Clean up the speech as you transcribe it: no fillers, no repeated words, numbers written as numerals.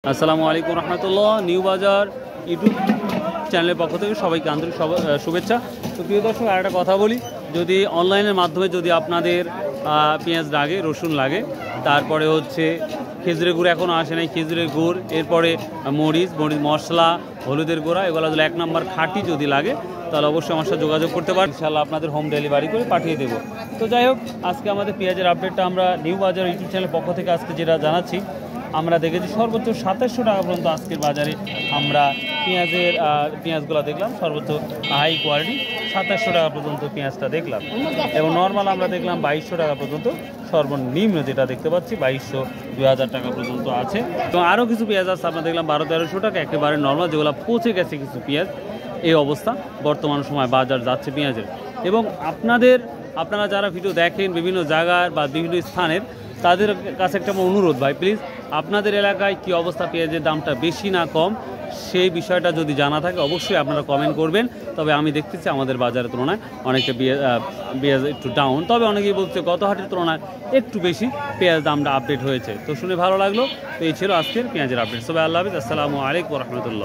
আসসালামু আলাইকুম রহমতুল্লাহ। নিউ বাজার ইউটিউব চ্যানেলের পক্ষ থেকে সবাইকে আন্তরিক শুভেচ্ছা। তো প্রিয় দর্শক, আর একটা কথা বলি, যদি অনলাইনের মাধ্যমে যদি আপনাদের পেঁয়াজ লাগে, রসুন লাগে, তারপরে হচ্ছে খেজুরের গুড় এখনও আসে নাই, খেজুরের গুড়, এরপরে মরিচ মশলা, হলুদের গুঁড়া, এগুলো যদি 1 নম্বর খাঁটি যদি লাগে তাহলে অবশ্যই আমার সাথে যোগাযোগ করতে পারেন, ইনশাআল্লাহ আপনাদের হোম ডেলিভারি করে পাঠিয়ে দেবো। তো যাই হোক, আজকে আমাদের পেঁয়াজের আপডেটটা আমরা নিউ বাজার ইউটিউব চ্যানেলের পক্ষ থেকে আজকে যেটা জানাচ্ছি, আমরা দেখেছি সর্বোচ্চ 2700 টাকা পর্যন্ত আজকের বাজারে আমরা পেঁয়াজগুলো দেখলাম। সর্বোচ্চ হাই কোয়ালিটি 2700 টাকা পর্যন্ত পেঁয়াজটা দেখলাম, এবং নর্মাল আমরা দেখলাম 2200 টাকা পর্যন্ত। সর্বনিম্ন যেটা দেখতে পাচ্ছি 2200-2000 টাকা পর্যন্ত আছে, এবং আরও কিছু পেঁয়াজ আছে আমরা দেখলাম 1200-1300 টাকা একেবারে নর্মাল, যেগুলো পচে গেছে কিছু পেঁয়াজ। এই অবস্থা বর্তমান সময় বাজার যাচ্ছে পেঁয়াজের। এবং আপনারা যারা ভিডিও দেখেন বিভিন্ন জায়গার বা বিভিন্ন স্থানের, তাদের কাছে একটা অনুরোধ, ভাই প্লিজ আপনাদের এলাকায় কি অবস্থা, পেঁয়াজের দামটা বেশি না কম, সেই বিষয়টা যদি জানা থাকে অবশ্যই আপনারা কমেন্ট করবেন। তবে আমি দেখতেছি আমাদের বাজারের তুলনায় অনেকটা পেঁয়াজ একটু ডাউন, তবে অনেকেই বলছে গত হাটের তুলনায় একটু বেশি পেঁয়াজ দামটা আপডেট হয়েছে। তো শুনে ভালো লাগলো। তো এই ছিল আজকের পেঁয়াজের আপডেট। সবাই আল্লাহ হাফিজ, আসসালামু আলাইকুম রহমতুল্লাহ।